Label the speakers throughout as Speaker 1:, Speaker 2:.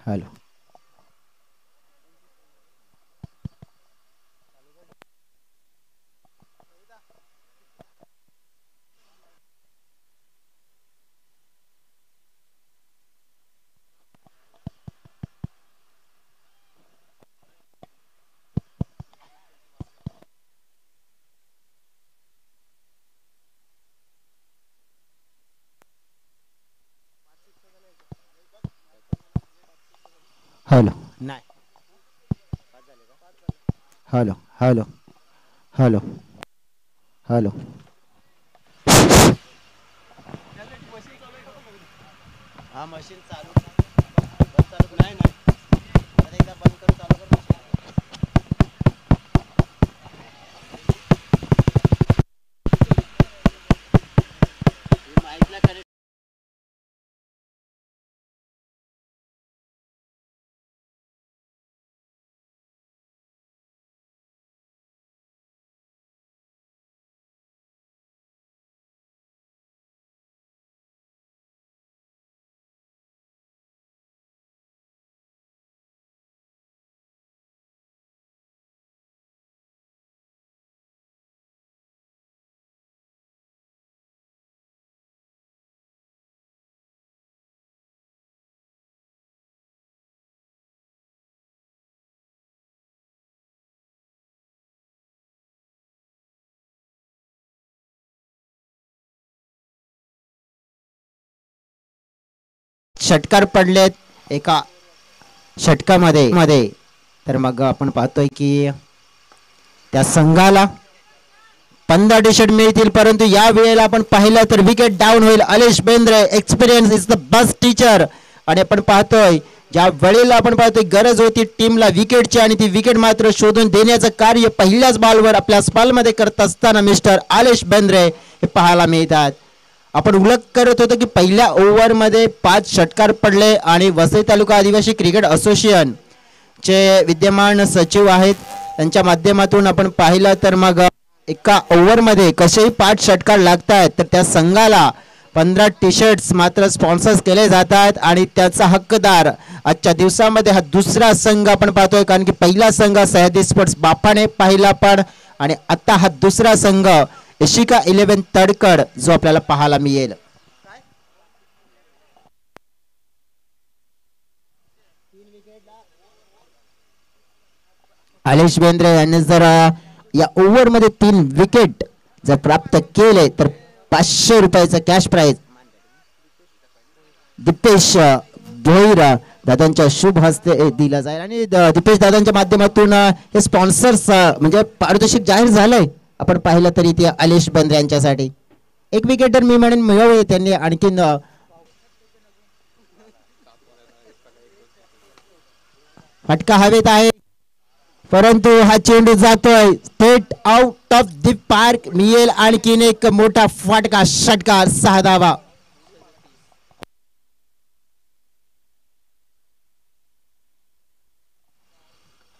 Speaker 1: Hello hello नाही hello hello hello hello हा machine चालू बंद चालू नाही नाही परत एकदा बंद करून चालू कर मशीन माईकला कनेक्ट षटकार पडलेत एका षटकामध्ये मध्ये तर मग आपण पाहतोय की त्या संघाला 15 टी-शर्ट मिळतील परंतु या वेळेला आपण पाहिलं तर विकेट डाऊन होईल Alesh Bendre experience is the best teacher आणि आपण पाहतोय ज्या वेळेला आपण पाहतोय गरज होती टीमला विकेटची आणि ती विकेट मात्र शोधून देण्याचं कार्य पहिल्याच बॉलवर आपल्या स्पॉलमध्ये करत असताना मिस्टर आलेश बेंद्रे हे पाहायला मिळतात आपण उल्लेख करत होतो की पहिल्या ओव्हरमध्ये 5 षटकार पडले आणि वसई तालुका आदिवासी क्रिकेट असोसिएशन चे विद्यमान सचिव आहेत त्यांच्या माध्यमातून आपण पाहिलं तर मग एका ओव्हरमध्ये कसेही 5 षटकार लागतात तर त्या संघाला 15 टी-शर्ट्स मात्र स्पॉन्सर्स केले जातात आणि त्याचा हक्कदार आजच्या दिवसामध्ये हा दुसरा संघ आपण पाहतोय कारण की पहिला संघ सह्याद्री स्पोर्ट्स बापाने पाहिला पण आणि आता हा दुसरा संघ इशिका 11 तडकड जो आपल्याला पाहायला मिळेल आलेश बेंद्रे यांनी जर या ओव्हर मध्ये 3 विकेट जर प्राप्त केले तर 500 रुपयाचा कॅश प्राइज दीपेश भोईर दादांच्या शुभ हस्ते दिला जाईल आणि दीपेश दादांच्या माध्यमातून हे स्पॉन्सर्स म्हणजे पारितोषिक जाहीर झालंय आपण पाहिलं तरी ते आलेश बेंद्रे यांच्यासाठी एक विकेट तर मी म्हणेन मिळवले त्यांनी आणखीन फटका हवेत आहे परंतु हा चेंडू जातोय थेट आउट ऑफ द पार्क मिळेल आणखीन एक मोठा फटका षटकार 6 धावा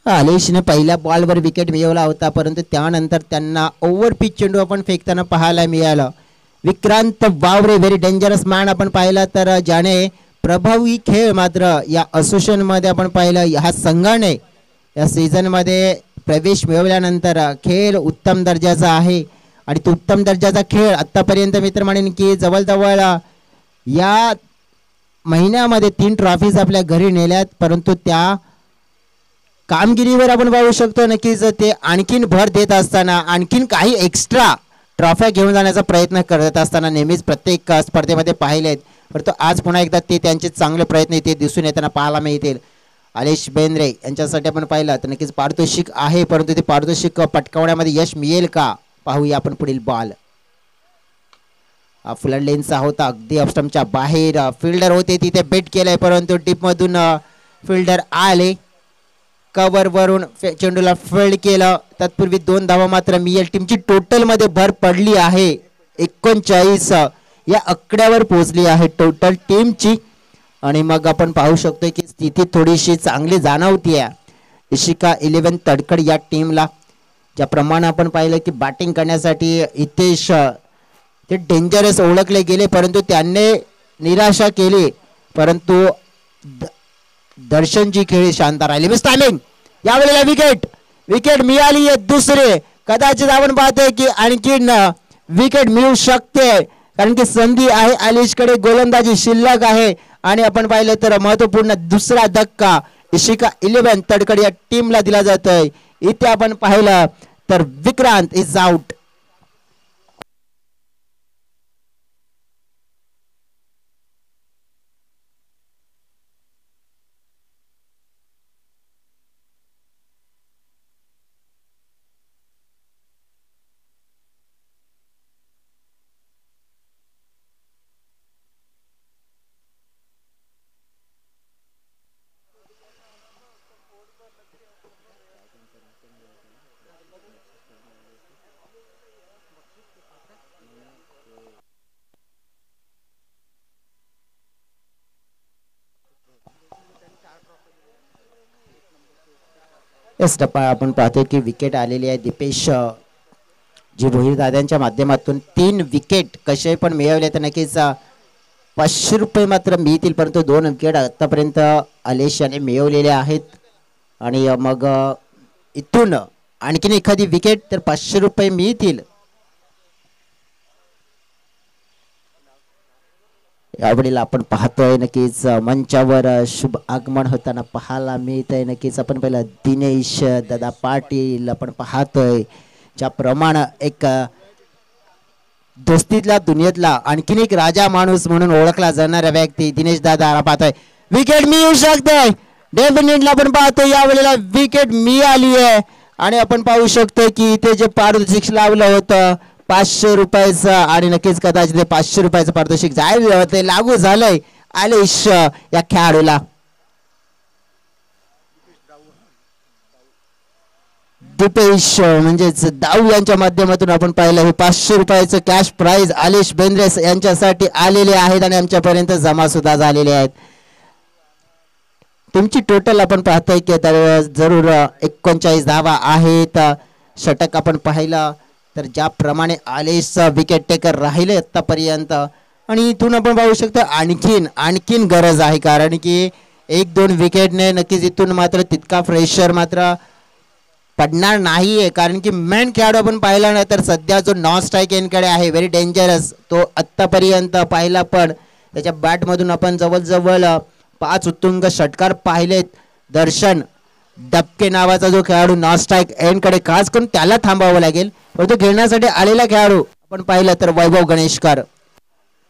Speaker 1: आलेशने पहिल्या बॉलवर विकेट मिळवला होता परंतु त्यानंतर त्यांना ओव्हर पिच चेंडू आपण फेकताना पाहायला मिळालं विक्रांत वावरे व्हेरी डेंजरस मॅन आपण पाहिला तर ज्याने प्रभावी खेळ मात्र या असोसिएशन मध्ये आपण पाहिलं ह्या संघाने या सीझन मध्ये प्रवेश मिळवल्यानंतर खेळ उत्तम दर्जाचा आहे आणि तो उत्तम दर्जाचा खेळ आतापर्यंत मित्र म्हणेन की जवळजवळ या महिन्यामध्ये 3 ट्रॉफीज आपल्या घरी नेल्यात परंतु त्या कामगिरीवर आपण पाहू शकतो नक्कीच ते आणखीन भर देत असताना आणखीन काही एक्स्ट्रा ट्रॉफ्या घेऊन जाण्याचा प्रयत्न करत असताना नेहमीच प्रत्येक स्पर्धेमध्ये पाहिलेत परंतु आज पुन्हा एकदा ते त्यांचे चांगले प्रयत्न इथे दिसून येताना पाहायला मिळतील आलेश बेंद्रे यांच्यासाठी आपण पाहिलं तर नक्कीच पारितोषिक आहे परंतु ते पारितोषिक पटकावण्यामध्ये यश मिळेल का पाहूया आपण पुढील बॉल फुलर लेनचा होता अगदी ऑफस्टंपच्या बाहेर फिल्डर होते तिथे बेट केलाय परंतु टीप मधून फिल्डर आले कव्हर वरून चेंडूला फील्ड केलं तत्पूर्वी 2 धावा मात्र मिळेल टीमची टोटल मध्ये भर पडली आहे 39 या आकड्यावर पोहोचली आहे टोटल टीमची आणि मग आपण पाहू शकतो की स्थिती थोडीशी चांगली जाणवतीये इशिका 11 तडकड या टीमला ज्याप्रमाणे आपण पाहिलं की बॅटिंग करण्यासाठी हितेश ते डेंजरस ओळखले गेले परंतु त्यांनी निराशा केली परंतु दर्शनची खेळी शांत राहिली. मिस टायमिंग यावेळेला विकेट मिळाली आहे दुसरे. कदाचित आपण पाहतोय की आणखीन विकेट मिळू शकते कारण की संधी आहे आलिशकडे, गोलंदाजी शिल्लक आहे. आणि आपण पाहिलं तर महत्वपूर्ण दुसरा धक्का इशिका 11 तडकड या टीमला दिला जातोय. इथे आपण पाहिलं तर विक्रांत इज आउट. येस टप्पा आपण पाहतोय की विकेट आलेली आहे. दीपेश जी भोईर दादांच्या माध्यमातून 3 विकेट कसे पण मिळवले तर नक्कीच 500 रुपये मात्र मिळतील. परंतु 2 विकेट आतापर्यंत आलेश याने मिळवलेले आहेत. आणि मग इथून आणखीन एखादी विकेट तर 500 रुपये मिळतील. यावेळेला आपण पाहतोय नक्कीच मंचावर शुभ आगमन होताना पाहायला मिळतंय. नक्कीच आपण पहिला दिनेश दादा पाटील आपण पाहतोय ज्याप्रमाणे एक दोस्तीतल्या दुनियेतला आणखीन एक राजा माणूस म्हणून ओळखला जाणारा व्यक्ती दिनेश दादा पाहतोय. विकेट मिळू शकते डेफिनेटली आपण पाहतोय यावेळेला विकेट मिळाली आहे. आणि आपण पाहू शकतो की इथे जे पारितोषिक लावलं होतं 500 रुपयाचं आणि नक्कीच कदाचित 500 रुपयाचं पारितोषिक जायला ते लागू झालंय आलेश या खेळाडूला. दीपेश म्हणजेच दाऊ यांच्या माध्यमातून आपण पाहिलं हे 500 रुपयाचं कॅश प्राइज आलेश बेंद्रे यांच्यासाठी आलेले आहेत आणि आमच्यापर्यंत जमा सुद्धा झालेले आहेत. तुमची टोटल आपण पाहतोय की तर जरूर 39 धावा आहेत. षटक आपण पाहिलं तर ज्याप्रमाणे आलेश विकेट टेकर राहिले आतापर्यंत आणि इथून आपण पाहू शकतो आणखीन गरज आहे कारण की 1-2 विकेटने नक्कीच इथून मात्र तितका प्रेशर मात्र पडणार नाहीये. कारण की मेन खेळाडू आपण पाहिला ना तर सध्या जो नॉन स्ट्राईक एनकडे आहे व्हेरी डेंजरस, तो आत्तापर्यंत पाहिला पण त्याच्या बॅटमधून आपण जवळजवळ 5 उत्तुंग षटकार पाहिलेत. दर्शन डबके नावाचा जो खेळाडू नॉन स्ट्राईक एनकडे खास करून त्याला थांबावं लागेल. परंतु खेळण्यासाठी आलेला खेळाडू आपण पाहिलं तर वैभव गणेशकर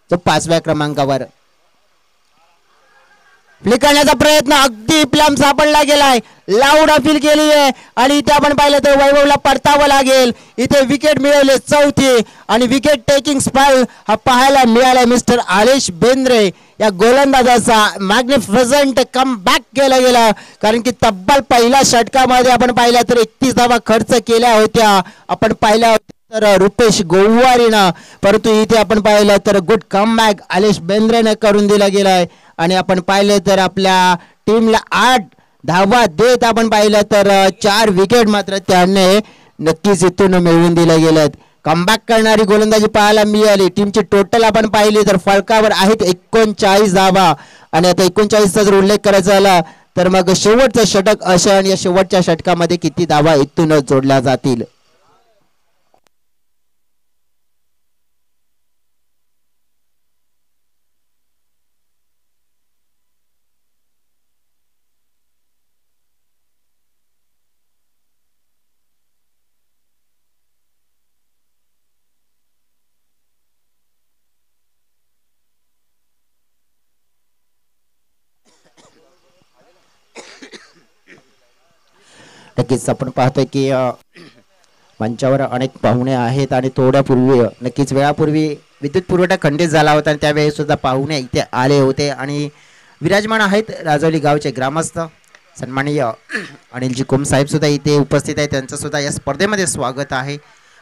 Speaker 1: जो 5व्या क्रमांकावर फ्लिक करण्याचा प्रयत्न अगदी प्लम सापडला गेलाय. लाऊड अपील केली आहे आणि इथे आपण पाहिलं तर वैभवला परतावं लागेल. इथे विकेट मिळवले 4थी आणि विकेट टेकिंग स्पेल हा पाहायला मिळाला मिस्टर आलेश बेंद्रे या गोलंदाजाचा. मॅग्निफिसंट कम बॅक केला गेला कारण की तब्बल पहिल्या षटकामध्ये आपण पाहिलं तर 31 धावा खर्च केल्या होत्या आपण पाहिल्या तर रुपेश गोवारीनं. परंतु इथे आपण पाहिलं तर गुड कमबॅक आलेश बेंद्रेने करून दिला गेलाय आणि आपण पाहिलं तर आपल्या टीमला 8 धावा देत आपण पाहिलं तर 4 विकेट मात्र त्याने नक्कीच इथून मिळवून दिल्या गेल्यात. कमबॅक करणारी गोलंदाजी पाहायला मिळाली. टीमची टोटल आपण पाहिली तर फलकावर आहेत 39 धावा आणि आता 39चा जर उल्लेख करायचा झाला तर मग शेवटचं षटक असं आणि या शेवटच्या षटकामध्ये किती धावा इथून जोडल्या जातील. नक्कीच आपण पाहतोय की मंचावर अनेक पाहुणे आहेत आणि थोड्यापूर्वी नक्कीच वेळापूर्वी विद्युत पुरवठा खंडित झाला होता आणि त्यावेळी सुद्धा पाहुणे इथे आले होते आणि विराजमान आहेत राजौली गावचे ग्रामस्थ सन्माननीय अनिलजी कुम साहेब सुद्धा इथे उपस्थित आहेत. त्यांचं सुद्धा या स्पर्धेमध्ये स्वागत आहे.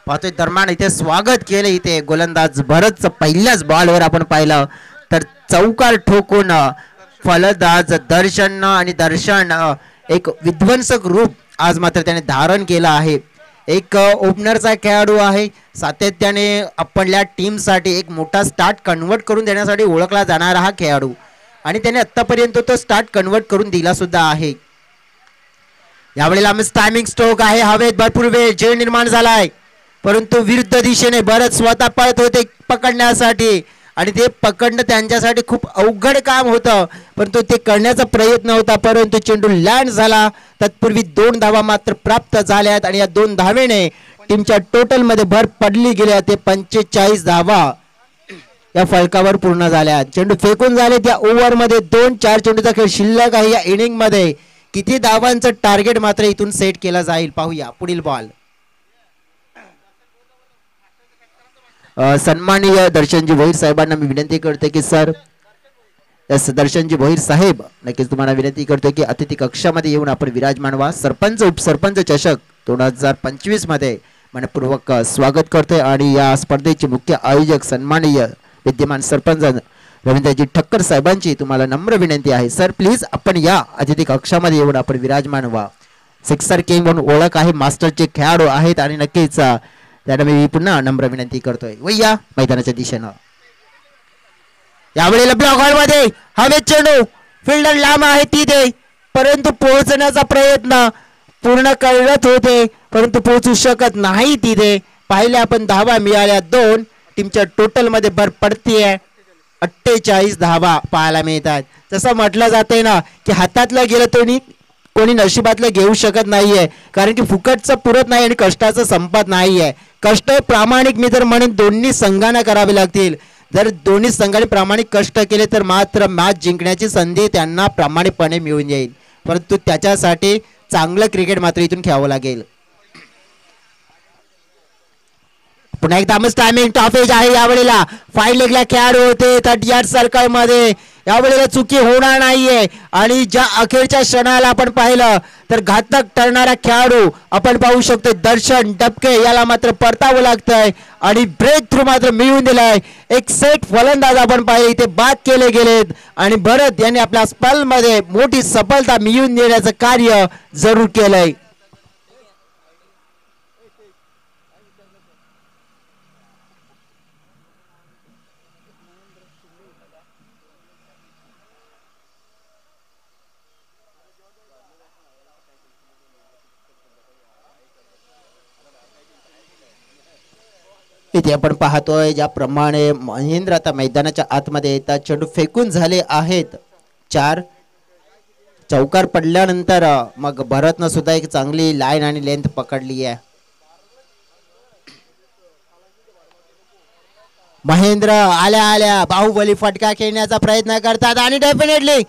Speaker 1: पाहतोय दरम्यान इथे स्वागत केलं. इथे गोलंदाज भरत पहिल्याच बॉलवर आपण पाहिलं तर चौकार ठोकून फलंदाज दर्शन आणि दर्शन एक विध्वंसक रूप आज मात्र त्याने धारण केलं आहे. एक ओपनरचा खेळाडू आहे. सातत्याने आपल्या टीमसाठी एक मोठा स्टार्ट कन्वर्ट करून देण्यासाठी ओळखला जाणारा हा खेळाडू आणि त्याने आतापर्यंत तो स्टार्ट कन्वर्ट करून दिला सुद्धा आहे. यावेळेला टायमिंग स्ट्रोक आहे. हवेत भरपूर वेळ झेल निर्माण झालाय, परंतु विरुद्ध दिशेने बरंच स्वतः पळत होते पकडण्यासाठी आणि ते पकडणं त्यांच्यासाठी खूप अवघड काम होतं, परंतु ते करण्याचा प्रयत्न होता. परंतु चेंडू लँड झाला. तत्पूर्वी 2 धावा मात्र प्राप्त झाल्यात आणि या 2 धावेने टीमच्या टोटल मध्ये भर पडली गेल्या. ते 45 धावा या फलकावर पूर्ण झाल्या. चेंडू फेकून झाले. त्या ओव्हर मध्ये 2-4 चेंडूचा खेळ शिल्लक आहे. या इनिंग मध्ये किती धावांचं टार्गेट मात्र इथून सेट केला जाईल पाहूया. पुढील बॉल. सन्माननीय दर्शनजी भोईर साहेबांना मी विनंती करते की सर, दर्शनजी भोईर साहेब नक्कीच तुम्हाला विनंती करतो की अतिथी कक्षामध्ये येऊन आपण विराजमान व्हा. सरपंच उपसरपंच चषक 2025 मध्ये मनपूर्वक स्वागत करतोय आणि या स्पर्धेचे मुख्य आयोजक सन्माननीय विद्यमान सरपंच रवींद्रजी ठक्कर साहेबांची तुम्हाला नम्र विनंती आहे. सर प्लीज आपण या अतिथी कक्षामध्ये येऊन आपण विराजमान व्हा. सिक्सर किंग म्हणून ओळख आहे, मास्टरचे खेळाडू आहेत आणि नक्कीच त्यांना मी पुन्हा नम्र विनंती करतोय. वैया मैदानाच्या दिशेनं यावेळेला ब्लॉक हॉल मध्ये हवेत चेंडू, फिल्डर लांब आहे तिथे, परंतु पोहोचण्याचा प्रयत्न पूर्ण करत होते परंतु पोहोचू शकत नाही तिथे. पाहिले आपण धावा मिळाल्या 2. टीमच्या टोटल मध्ये भर पडतीये. 48 धावा पाहायला मिळतात. जसं म्हटलं जाते ना की हातातलं गेलं तरी कोणी नशिबातलं घेऊ शकत नाहीये, कारण की फुकटचं पुरत नाही आणि कष्टाचं संपत नाहीये. कष्ट प्रामाणिक मी तर म्हणेन दोन्ही संघांना करावे लागतील. जर दोन्ही संघाने प्रामाणिक कष्ट केले तर मात्र मॅच जिंकण्याची संधी त्यांना प्रामाणिकपणे मिळून येईल, परंतु त्याच्यासाठी चांगलं क्रिकेट मात्र इथून खेळावं लागेल. पुन्हा एकदा टायमिंग टॉपेज आहे. यावेळेला 5 लेगला खेळाडू होते 38 सर्कल मध्ये. यावेळेला चुकी होणार नाहीये आणि ज्या अखेरच्या क्षणाला आपण पाहिलं तर घातक ठरणारा खेळाडू आपण पाहू शकतो दर्शन डबके, याला मात्र परतावं लागतंय आणि ब्रेक थ्रू मात्र मिळवून दिलाय. एक सेट फलंदाज आपण पाहिले इथे बाद केले गेलेत आणि भरत यांनी आपल्या स्पेल मध्ये मोठी सफलता मिळवून देण्याचं कार्य जरूर केलंय. इथे आपण पाहतोय ज्याप्रमाणे महेंद्र आता मैदानाच्या आतमध्ये येतात. चेंडू फेकून झाले आहेत 4. चौकार पडल्यानंतर मग भरतनं सुद्धा एक चांगली लाईन आणि लेंथ पकडली आहे. महेंद्र आल्या आल्या बाहुबली फटका खेळण्याचा प्रयत्न करतात आणि डेफिनेटली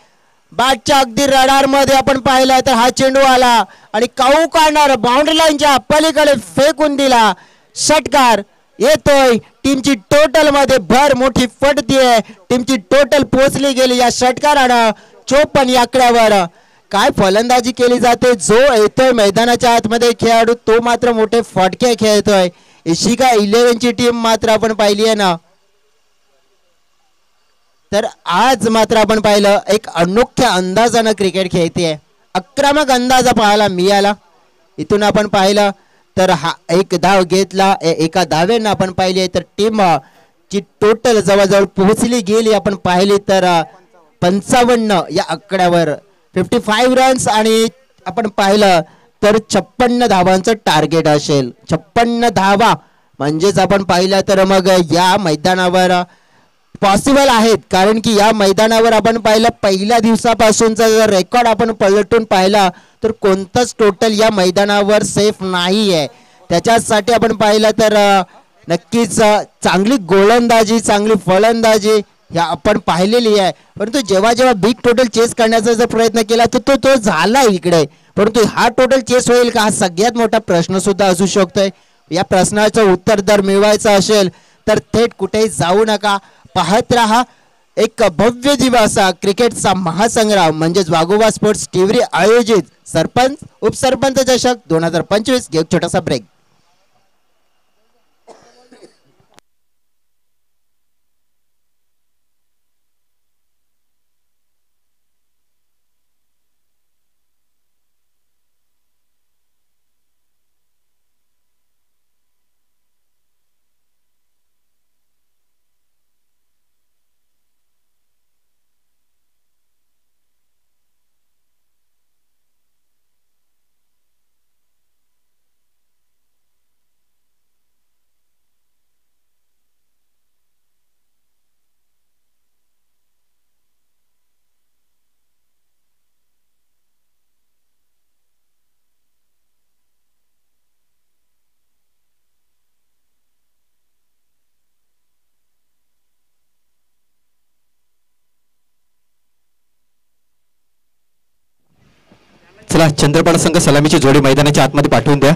Speaker 1: बॅटच्या अगदी रडार मध्ये आपण पाहिलं तर हा चेंडू आला आणि काऊ काढणार बाउंड्री लाईनच्या पलीकडे फेकून दिला. षटकार येतोय. टीमची टोटल मध्ये भर मोठी फटतीये. टीमची टोटल पोहोचली गेली या षटकारानं 54 या आकड्यावर. काय फलंदाजी केली जाते. जो येतोय मैदानाच्या आतमध्ये खेळाडू तो मात्र मोठे फटके खेळतोय. इशिका 11 ची टीम मात्र आपण पाहिली आहे ना, तर आज मात्र आपण पाहिलं एक अनोख्या अंदाजानं क्रिकेट खेळते. आक्रमक अंदाज पाहायला मिळाला. इथून आपण पाहिलं तर हा एक धाव घेतला. एका धावेनं आपण पाहिले तर टीम ची टोटल जवळजवळ पोहोचली गेली आपण पाहिली तर 55 या आकड्यावर 55 रन्स आणि आपण पाहिलं तर 56 धावांचं टार्गेट असेल. 56 धावा म्हणजेच आपण पाहिलं तर मग या मैदानावर पॉसिबल आहेत, कारण की या मैदानावर आपण पाहिलं पहिल्या दिवसापासूनचा जर रेकॉर्ड आपण पलटून पाहिला तर कोणतंच टोटल या मैदानावर सेफ नाही आहे. त्याच्यासाठी आपण पाहिलं तर नक्कीच चांगली गोलंदाजी चांगली फलंदाजी ह्या आपण पाहिलेली आहे, परंतु जेव्हा जेव्हा बिग टोटल चेस करण्याचा जर प्रयत्न केला तर तो झाला इकडे, परंतु हा टोटल चेस होईल का हा सगळ्यात मोठा प्रश्न सुद्धा असू शकतोय. या प्रश्नाचं उत्तर जर मिळवायचं असेल तर थेट कुठेही जाऊ नका, पाहत रहा एक भव्य दिवस क्रिकेटचा महासंग्राम म्हणजेच वाघोबा स्पोर्ट्स टीव्ही आयोजित सरपंच उपसरपंच चषक 2025. घेऊ छोटासा ब्रेक.
Speaker 2: चला चंद्रपाडा संघ सलामीची जोडी मैदानाच्या आतमध्ये पाठवून द्या.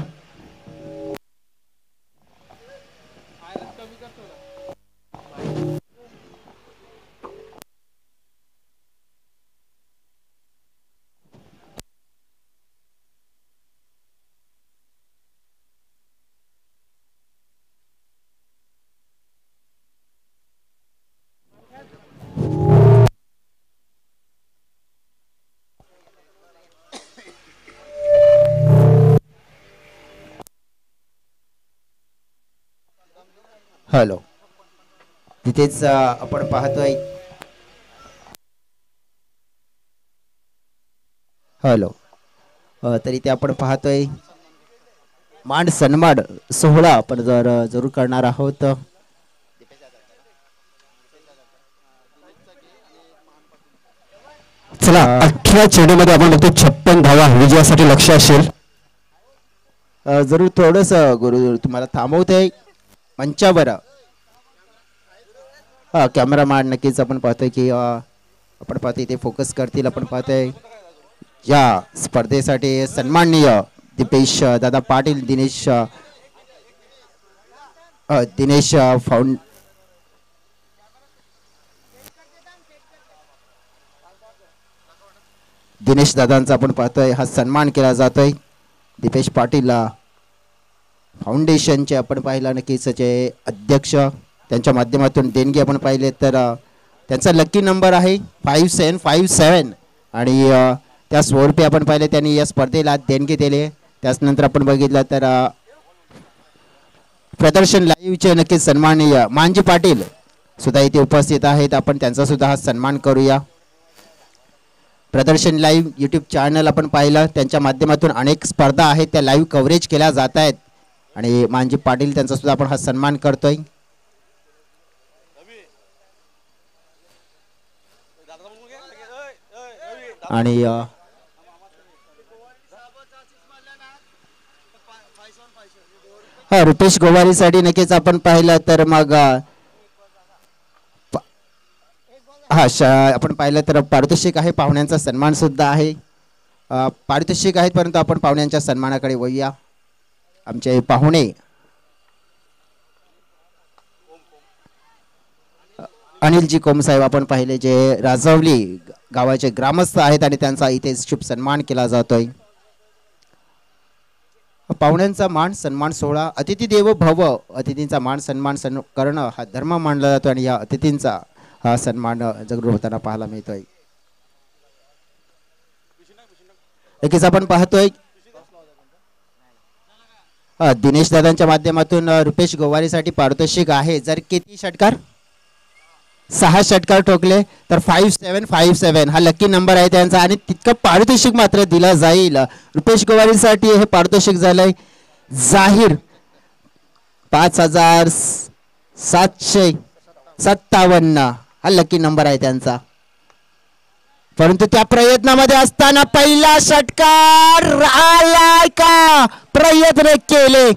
Speaker 1: हॅलो. तिथेच आपण पाहतोय. हॅलो. तर इथे आपण पाहतोय मान सन्मान सोहळा आपण जरूर करणार आहोत.
Speaker 2: चला 18 चेंडूमध्ये आपण बघतो 56 धावा विजयासाठी लक्ष असेल.
Speaker 1: जरूर थोडस गुरु तुम्हाला थांबवते मंचावर. कॅमेरामॅन नक्कीच आपण पाहतोय की आपण पाहतोय इथे फोकस करतील. आपण पाहतोय या स्पर्धेसाठी सन्माननीय दीपेश दादा पाटील दिनेश फाउंड दिनेश दादांचा आपण पाहतोय हा सन्मान केला जातोय. दीपेश पाटील फाउंडेशनचे आपण पाहिला नक्कीच जे अध्यक्ष त्यांच्या माध्यमातून देणगी आपण पाहिले तर त्यांचा लकी नंबर आहे 5757 आणि त्या 100 रुपये आपण पाहिले त्यांनी या स्पर्धेला देणगी दिले. त्याचनंतर आपण बघितलं तर प्रदर्शन लाईव्हचे नक्कीच सन्माननीय मांजी पाटील सुद्धा इथे उपस्थित आहेत. आपण त्यांचा सुद्धा हा सन्मान करूया. प्रदर्शन लाईव्ह यूट्यूब चॅनल आपण पाहिलं त्यांच्या माध्यमातून अनेक स्पर्धा आहेत त्या लाईव्ह कव्हरेज केल्या जात आहेत आणि मांजी पाटील त्यांचा सुद्धा आपण हा सन्मान करतोय. आणि रुपेश गोवारीसाठी नक्कीच आपण पाहिलं तर मग आपण पाहिलं तर पारितोषिक आहे. पाहुण्यांचा सन्मान सुद्धा आहे. पारितोषिक आहेत परंतु आपण पाहुण्यांच्या सन्मानाकडे वळूया. आमचे पाहुणे अनिलजी कोमसाहेब आपण पाहिले जे राजवली गावाचे ग्रामस्थ आहेत आणि त्यांचा इथे शुभ सन्मान केला जातोय. पाहुण्यांचा मान सन्मान सोहळा अतिथी देवो भव अतिथींचा मान सन्मान करणं हा धर्म मानला जातो आणि या अतिथींचा हा सन्मान जरूर होताना पाहायला मिळतोय. नक्कीच आपण पाहतोय दिनेश दादांच्या माध्यमातून रुपेश गोवारीसाठी पारितोषिक आहे. जर किती षटकार 6 षटकार ठोकले तर 5757 हा लकी नंबर आहे त्यांचा आणि तितकं पारितोषिक मात्र दिलं जाईल. रुपेश गोवारीसाठी हे पारितोषिक झालंय जाहीर 5757 हा लकी नंबर आहे त्यांचा. परंतु त्या प्रयत्नामध्ये असताना पहिला षटकार आलाय का प्रयत्न केले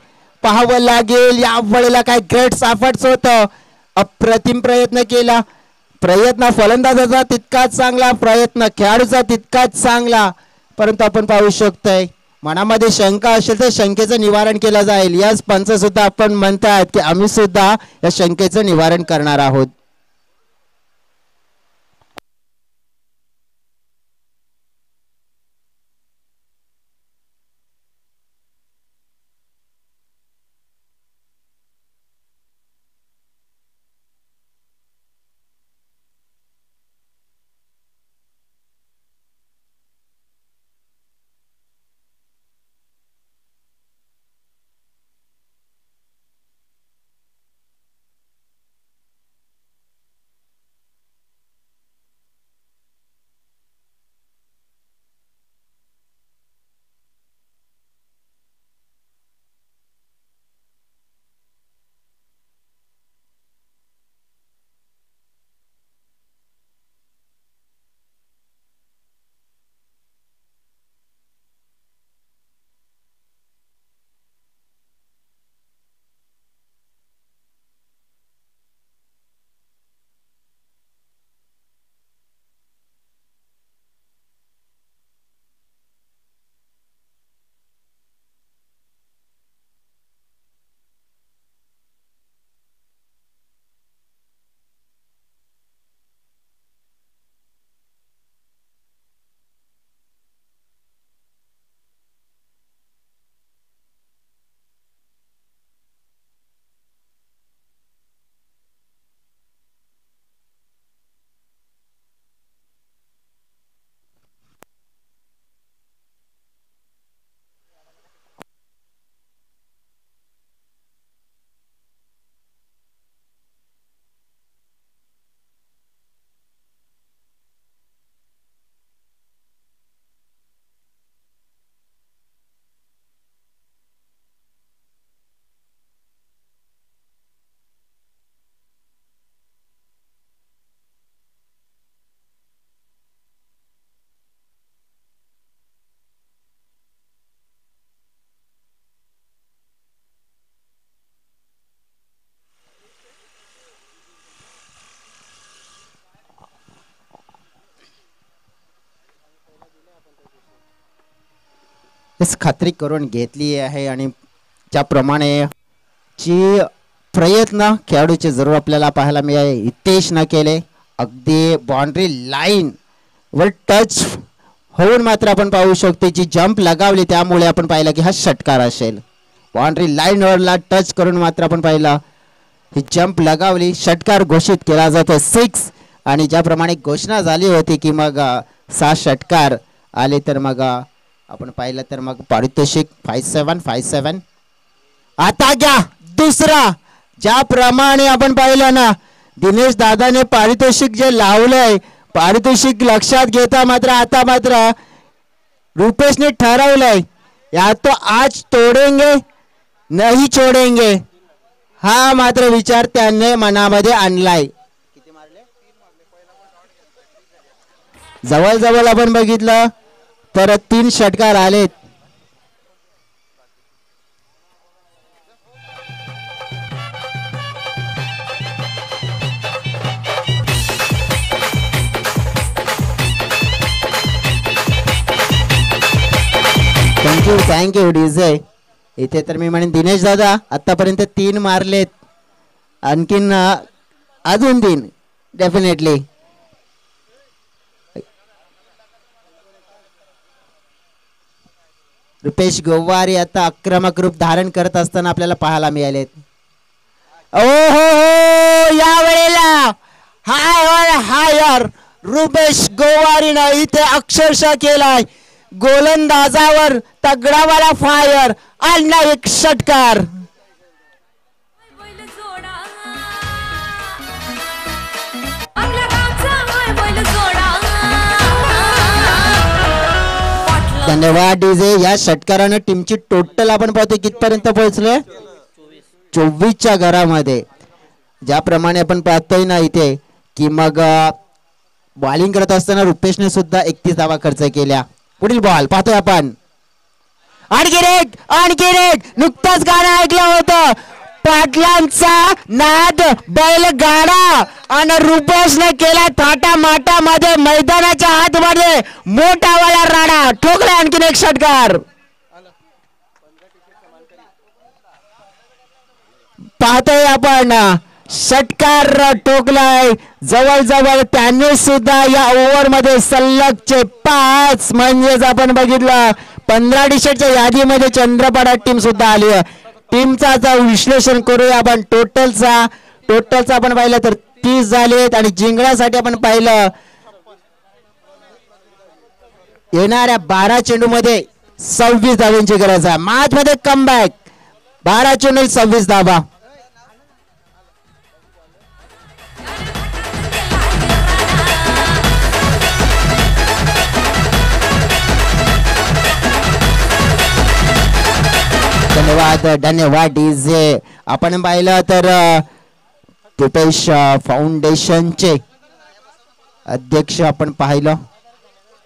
Speaker 1: पाहावं लागेल. या वेळेला काय ग्रेट साफट्स होतं. अप्रतिम प्रयत्न केला. प्रयत्न फलंदाजाचा तितकाच चांगला प्रयत्न खेळाडूचा तितकाच चांगला परंतु आपण पाहू शकतोय मनामध्ये शंका असेल तर शंकेचं निवारण केलं जाईल. याच पंच सुद्धा आपण म्हणतात की आम्ही सुद्धा या शंकेचं निवारण करणार आहोत. खात्री करून घेतली आहे आणि ज्याप्रमाणे ची प्रयत्न खेळाडूचे जरूर आपल्याला पाहायला मिळाले हितेश न केले अगदी बाउंड्री लाईन वर टच होऊन मात्र आपण पाहू शकतो जी जंप लगावली त्यामुळे आपण पाहिलं की हा षटकार असेल बाउंड्री लाईन वरला टच करून मात्र आपण पाहिलं ही जंप लगावली षटकार घोषित केला जातो 6 आणि ज्याप्रमाणे घोषणा झाली होती की मग 6 षटकार आले तर मग आपण पाहिलं तर मग पारितोषिक 5757 आता घ्या दुसरा ज्याप्रमाणे आपण पाहिलं ना दिनेश दादाने पारितोषिक जे लावलंय पारितोषिक लक्षात घेता मात्र आता मात्र रुपेशने ठरवलंय या तो आज तोडेंगे नहीं छोडेंगे हा मात्र विचार त्याने मनामध्ये आणलाय जवळ जवळ आपण बघितलं तर 3 षटकार आलेत थँक्यू डीजे इथे तर मी म्हणेन दिनेश दादा आतापर्यंत 3 मारलेत आणखीन अजून 3 डेफिनेटली रुपेश गोवारी आता आक्रमक रूप धारण करत असताना आपल्याला पाहायला मिळालेत ओ हो या वेळेला हायर रुपेश गोवारीनं इथे अक्षरशः केलाय गोलंदाजावर तगडावाला फायर आणला एक षटकार धन्यवाद डीजे या षटकाराने टीमची टोटल आपण पाहतो कितपर्यंत पोहोचलोय 24च्या घरामध्ये ज्याप्रमाणे आपण पाहतोय ना इथे की मग बॉलिंग करत असताना रुपेशने सुद्धा 31 धावा खर्च केल्या पुढील बॉल पाहतोय आपण आणखी एक नुकतंच गाणं ऐकलं होतं पाटलांचा नाद बैलगाडा आणि रुपेशने केला थाटा माटा मध्ये मैदानाच्या आतमध्ये मोठावाला राडा ठोकला आणखीन एक षटकार पाहतोय आपण षटकार ठोकलाय जवळ त्यांनी सुद्धा या ओव्हर मध्ये सलगचे 5 म्हणजेच आपण बघितलं 15 डिशेटच्या यादीमध्ये चंद्रपाडा टीम सुद्धा आली आहे टीमचा विश्लेषण करूया आपण टोटलचा आपण पाहिलं तर 30 झालेत आणि जिंकण्यासाठी आपण पाहिलं येणाऱ्या 12 चेंडूमध्ये 26 धावांची गरज आहे मध्ये कमबॅक 12 चेंडू 26 धावा धन्यवाद डीजे आपण पाहिलं तर रुपेश फाउंडेशनचे अध्यक्ष आपण पाहिलं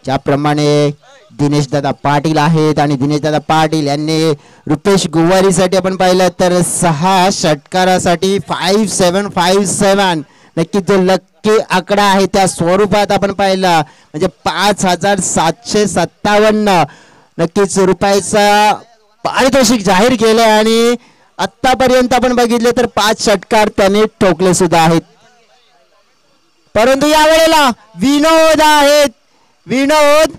Speaker 1: ज्याप्रमाणे दिनेश दादा पाटील आहेत आणि दिनेश दादा पाटील यांनी रुपेश गोवारीसाठी आपण पाहिलं तर 6 षटकारासाठी 5757 नक्की जो लक्की आकडा आहे त्या स्वरूपात आपण पाहिलं म्हणजे 5757 नक्कीच रुपयाचा पारितोषिक जाहीर केले आणि आतापर्यंत आपण बघितले तर 5 षटकार त्याने ठोकले सुद्धा आहेत परंतु यावेळेला विनोद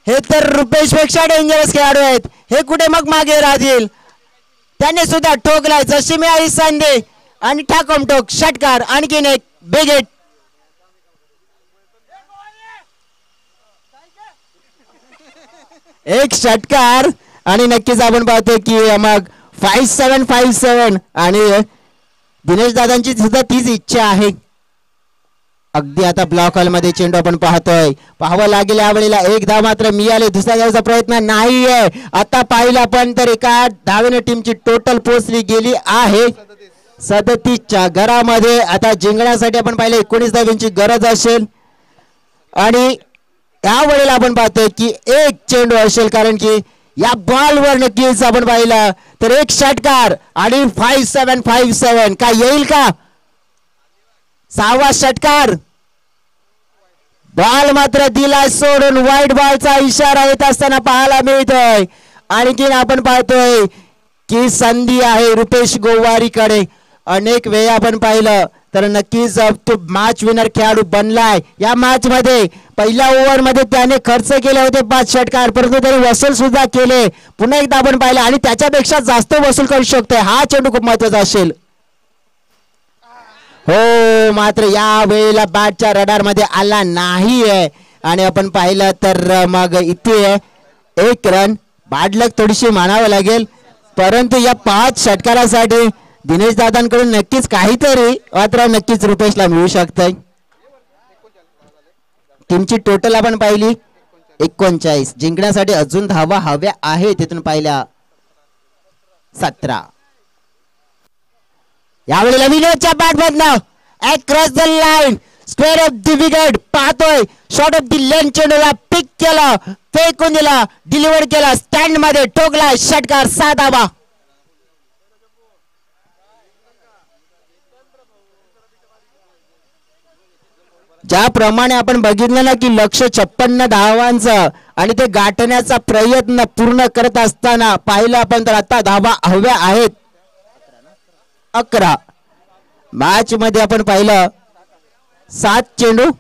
Speaker 1: हे तर रुपेश पेक्षा डेंजरस खेळाडू आहेत हे कुठे मग मागे राहतील त्याने सुद्धा ठोकलाय जशी मिळाली संधी आणि ठाकम ठोक षटकार आणखीन एक बिग हिट एक षटकार आणि नक्कीच आपण पाहतोय की मग 5757 आणि दिनेश दादांची सुद्धा तीच इच्छा आहे अगदी आता ब्लॉक हॉल मध्ये चेंडू आपण पाहावं लागेल यावेळेला 1 धाव मात्र मिळाले दुसऱ्या धावाचा प्रयत्न नाहीये आता पाहिलं पण तर एका धावेने टीमची टोटल पोहोचली गेली आहे 37च्या घरामध्ये आता जिंकण्यासाठी आपण पाहिलं 19 धावांची गरज असेल आणि यावेळेला आपण पाहतोय की 1 चेंडू असेल कारण की या बॉलवर नक्कीच आपण पाहिलं तर 1 षटकार आणि 5757 काय येईल का 6वा षटकार बॉल मात्र दिला सोडून वाईट बॉलचा इशारा येत असताना पाहायला मिळतोय आणखीन आपण पाहतोय की संधी आहे रुपेश गोवारीकडे. अनेक वेळा आपण पाहिलं तर नक्कीच तो मॅच विनर खेळाडू बनलाय. या मॅच मध्ये पहिल्या ओव्हर मध्ये त्याने खर्च केले होते 5 षटकार, परंतु त्याने वसूल सुद्धा केले. पुन्हा एकदा आपण पाहिलं आणि त्याच्यापेक्षा जास्त वसूल करू शकतोय. हा चेंडू खूप महत्वाचा असेल. हो, मात्र या वेळेला बॅटच्या रडार मध्ये आला नाहीये आणि आपण पाहिलं तर मग इथे 1 रन बाडलक थोडीशी मानावं लागेल. परंतु या 5 षटकारासाठी दिनेश दादांकडून नक्कीच काहीतरी मात्र नक्कीच रुपेशला मिळू शकतंय. टीमची टोटल आपण पाहिली 39. जिंकण्यासाठी अजून धावा हव्या आहे. तिथून पाहिल्या 17. यावेळेला विनोदच्या बॅटमधनं across the line square of the wicket पाहतोय. शॉट ऑफ द लेन चेंडूला पिक केला, फेकून दिला, डिलिव्हर केला, स्टँड मध्ये ठोकला, षटकार 6 धावा. ज्याप्रमाणे आपण बघितलं ना की लक्ष 56 धावांचं आणि ते गाठण्याचा प्रयत्न पूर्ण करत असताना पाहिलं आपण तर आता धावा हव्या आहेत 11. मॅच मध्ये आपण पाहिलं 7 चेंडू.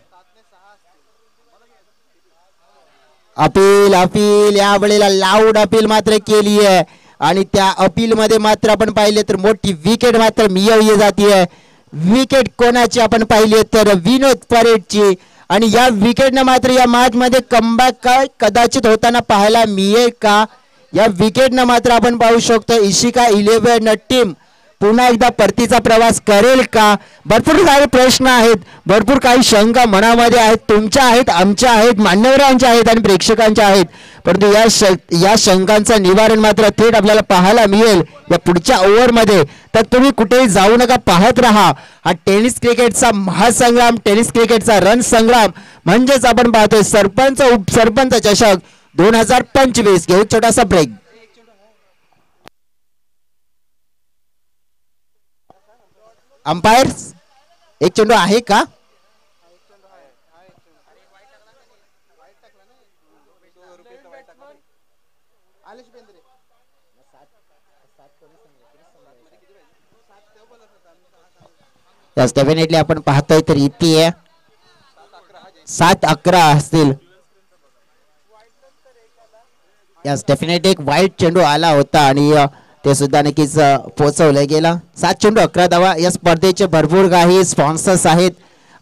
Speaker 1: अपील या वेळेला लाऊड अपील मात्र केली आहे आणि त्या अपील मध्ये मात्र आपण पाहिले तर मोठी विकेट मात्र मिळवली जाते. विकेट कोणाची आपण पाहिली तर विनोद परेडची आणि या विकेटने मात्र या मॅच मध्ये कमबॅक काय कदाचित होताना पाहायला मिळेल का. या विकेटने मात्र आपण पाहू शकतो इशिका 11 टीम पुन्हा एकदा परतीचा प्रवास करेल का. भरपूर काही प्रश्न आहेत, भरपूर काही शंका मनामध्ये आहेत, तुमच्या आहेत, आमच्या आहेत, मान्यवरांच्या आहेत आणि प्रेक्षकांच्या आहेत. परंतु या शंकांचं निवारण मात्र थेट आपल्याला पाहायला मिळेल या पुढच्या ओव्हर मध्ये. तर तुम्ही कुठेही जाऊ नका, पाहत राहा. हा टेनिस क्रिकेटचा महासंग्राम, टेनिस क्रिकेटचा रण संग्राम म्हणजेच आपण पाहतोय सरपंच उपसरपंच चषक 2025. घेऊ छोटासा ब्रेक. अंपायर 1 चेंडू आहे का. डेफिनेटली आपण पाहतोय तर इथे 7-11 असतील. यस डेफिनेटली एक वाईट चेंडू आला होता आणि ते सुद्धा नक्कीच पोहोचवलं गेला. 7 चेंडू 11 धावा. या स्पर्धेचे भरपूर काही स्पॉन्सर्स आहेत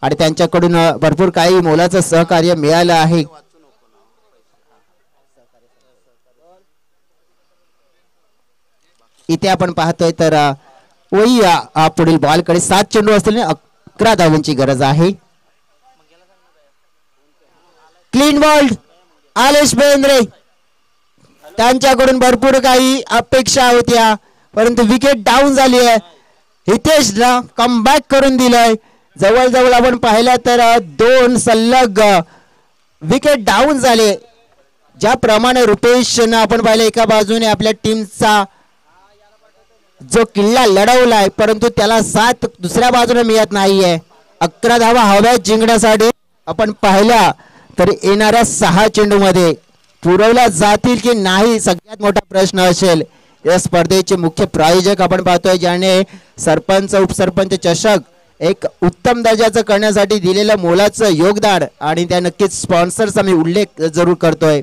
Speaker 1: आणि त्यांच्याकडून भरपूर काही मोलाचं सहकार्य मिळालं आहे. इथे आपण पाहतोय तर वही पुढील बॉलकडे 7 चेंडू असतील 11 धावांची गरज आहे. क्लीन बॉल आलेश बेंद्रे त्यांच्याकडून भरपूर काही अपेक्षा होत्या परंतु विकेट डाऊन झाली आहे. हितेशला कमबॅक करून दिलंय. जवळजवळ आपण पाहिलं तर 2 सलग विकेट डाऊन झाले. ज्याप्रमाणे रुपेशनं आपण पाहिलं एका बाजूने आपल्या टीमचा जो किल्ला लढवलाय परंतु त्याला साथ दुसऱ्या बाजूने मिळत नाहीये. 11 धावा हव्यात जिंकण्यासाठी. आपण पाहिल्या तर येणाऱ्या 6 चेंडू मध्ये पुरवल्या जातील की नाही सगळ्यात मोठा प्रश्न असेल. या स्पर्धेचे मुख्य प्रायोजक आपण पाहतोय ज्याने सरपंच उपसरपंच चषक एक उत्तम दर्जाचं करण्यासाठी दिलेलं मोलाचं योगदान आणि त्या नक्कीच स्पॉन्सरचा मी उल्लेख जरूर करतोय.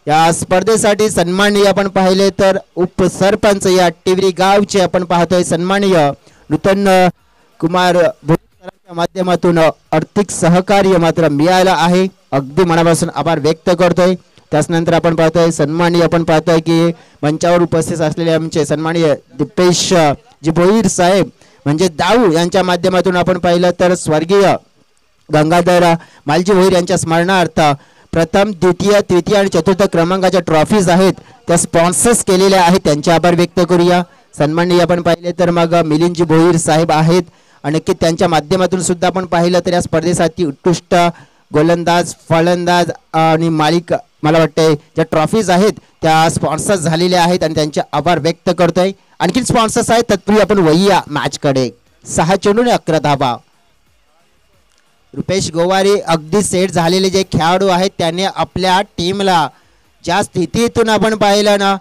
Speaker 1: या स्पर्धेसाठी सन्माननीय आपण पाहिले तर उपसरपंच या टिवरी गावचे आपण पाहतोय सन्माननीय नूतन कुमार भोईसरांच्या माध्यमातून आर्थिक सहकार्य मात्र मिळालं आहे. अगदी मनापासून आभार व्यक्त करतोय. त्यानंतर आपण पाहतोय सन्माननीय आपण पाहतोय की मंचावर उपस्थित असलेले आमचे सन्माननीय दीपेश जी भोईर साहेब म्हणजे दाऊ यांच्या माध्यमातून आपण पाहिलं तर स्वर्गीय गंगाधर मालजी भोईर यांच्या स्मरणार्थ प्रथम द्वितीय तृतीय आणि चतुर्थ क्रमांकाच्या ट्रॉफीज आहेत त्या स्पॉन्सर्स केलेल्या आहेत. त्यांचे आभार व्यक्त करूया. सन्माननीय आपण पाहिले तर मग मिलिंदजी भोईर साहेब आहेत आणि नक्की त्यांच्या माध्यमातून सुद्धा आपण पाहिलं तर या स्पर्धेसाठी उत्कृष्ट गोलंदाज फलंदाज आणि मालिक मला वाटतंय ज्या ट्रॉफीज आहेत त्या स्पॉन्सर्स झालेल्या आहेत आणि त्यांचे आभार व्यक्त करतोय. आणखी स्पॉन्सर्स आहेत तत्पूर्वी आपण वळूया मॅच कडे. 6 चेंडू 11 धावा. रुपेश गोवारी अगदी सेट झालेले जे खेळाडू आहेत त्याने आपल्या टीमला ज्या स्थितीतून आपण पाहिलं ना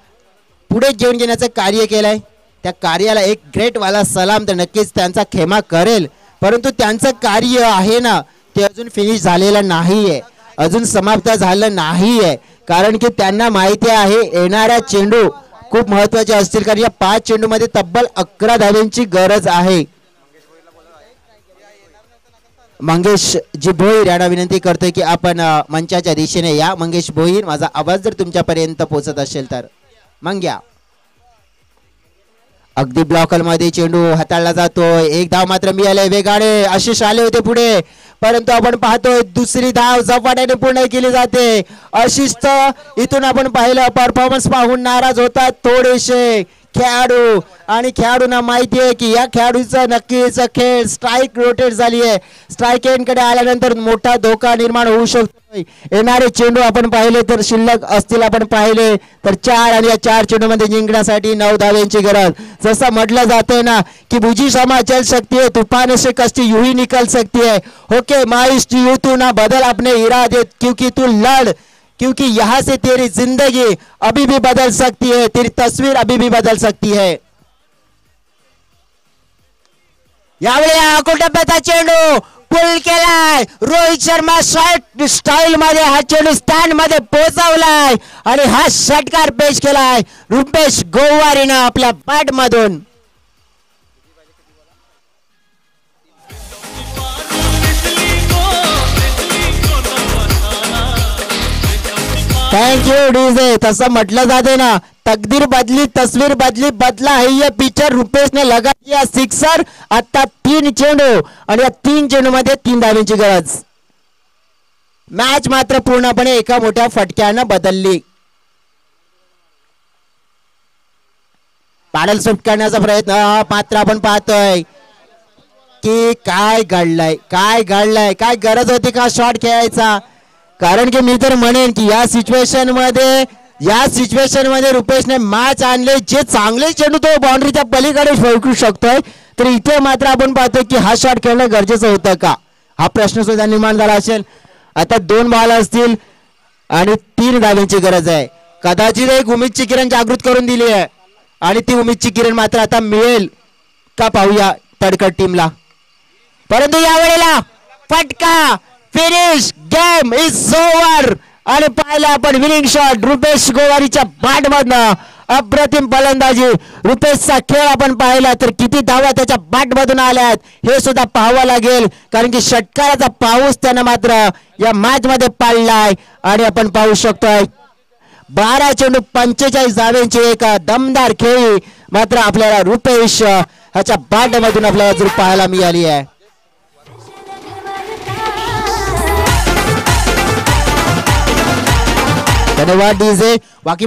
Speaker 1: पुढे घेऊन घेण्याचं कार्य केलंय. त्या कार्याला एक ग्रेट वाला सलाम तर नक्कीच त्यांचा खेमा करेल. परंतु त्यांचं कार्य आहे ना ते अजून फिनिश झालेलं नाहीये, अजून समाप्त झालं नाहीये. कारण की त्यांना माहिती आहे येणाऱ्या चेंडू खूप महत्वाचे असतील, कारण या 5 चेंडूमध्ये तब्बल 11 धावांची गरज आहे. मंगेश जी भोईर यांना विनंती करतोय की आपण मंचाच्या दिशेने या. मंगेश भोईर, माझा आवाज जर तुमच्यापर्यंत पोहोचत असेल तर मग या. अगदी ब्लॉकर मध्ये चेंडू हाताळला जातोय. एक धाव मात्र मिळाले. वेगाने आशिष आले होते पुढे, परंतु आपण पाहतोय दुसरी धाव झपाट्याने पूर्ण केली जाते. आशिष इथून आपण पाहिलं परफॉर्मन्स पाहून नाराज होतात थोडेसे खेळाडू, आणि खेळाडूंना माहिती आहे की या खेळाडूचा नक्कीच खेळ स्ट्राईक रोटेट झाली आहे. स्ट्राईक एंडकडे आल्यानंतर मोठा धोका निर्माण होऊ शकतो. येणारे चेंडू आपण पाहिले तर शिल्लक असतील आपण पाहिले तर 4, आणि या 4 चेंडूमध्ये जिंकण्यासाठी 9 धावांची गरज. जसं म्हटलं जातंय ना की बुझी क्षमा चल सकती है, तूफान से कश्ती यूं ही निकल सकती है. ओके माइस यू तू ना बदल अपने इरादे, क्योंकि तू लड़, क्योंकि यहाँ से तेरी जिंदगी अभी भी बदल सकती है, तेरी तस्वीर अभी भी बदल सकती है. यावेळी अकोटप्प्याचा चेंडू पुल केलाय. रोहित शर्मा शॉट स्टाईल मध्ये हा चेंडू स्टँड मध्ये पोहोचवलाय आणि हा षटकार पेश केलाय रुपेश गोवारीनं आपल्या बॅट मधून. Thank you DJ. तसं म्हटलं जाते ना तकदीर बदली तस्वीर बदली, बदला है ये पिक्चर. रुपेश ने लगा दिया सिक्सर. आता 3 चेंडू आणि या 3 चेंडू मध्ये 3 धावांची गरज. मॅच मात्र पूर्णपणे एका मोठ्या फटक्यानं बदलली. पॅडल स्विफ्ट करण्याचा प्रयत्न मात्र आपण पाहतोय की काय घडलंय, काय गरज होती का शॉट खेळायचा. कारण की मी तर म्हणेन की या सिच्युएशन मध्ये रुपेशने मॅच आणले. जे चांगले चेंडू तो बाउंड्रीच्या पलीकडे फेकू शकतोय, तर इथे मात्र आपण पाहतोय की हा शॉट खेळणं गरजेचं होतं का, हा प्रश्न सुद्धा निर्माण झाला असेल. आता 2 बॉल असतील आणि 3 धावांची गरज आहे. कदाचित एक उमेदची किरण जागृत करून दिली आहे आणि ती उमेदची किरण मात्र आता मिळेल का पाहूया तडकड टीमला. परंतु यावेळेला फटका, फिनिश, गेम इज ओव्हर. आणि पाहिला आपण विनिंग शॉट रुपेश गोवारीच्या बॅट मधनं. अप्रतिम फलंदाजी रुपेशचा खेळ आपण पाहिला तर किती धावा त्याच्या बॅट मधून आल्यात हे सुद्धा पाहावं लागेल, कारण की षटकाराचा पाऊस त्यानं मात्र या मॅच मध्ये पाडलाय. आणि आपण पाहू शकतोय 12 चेंडू 45 धावांची एक दमदार खेळी मात्र आपल्याला रुपेश ह्याच्या बॅट मधून आपल्याला जरूर पाहायला मिळाली आहे. धन्यवाद डीजे. बाकी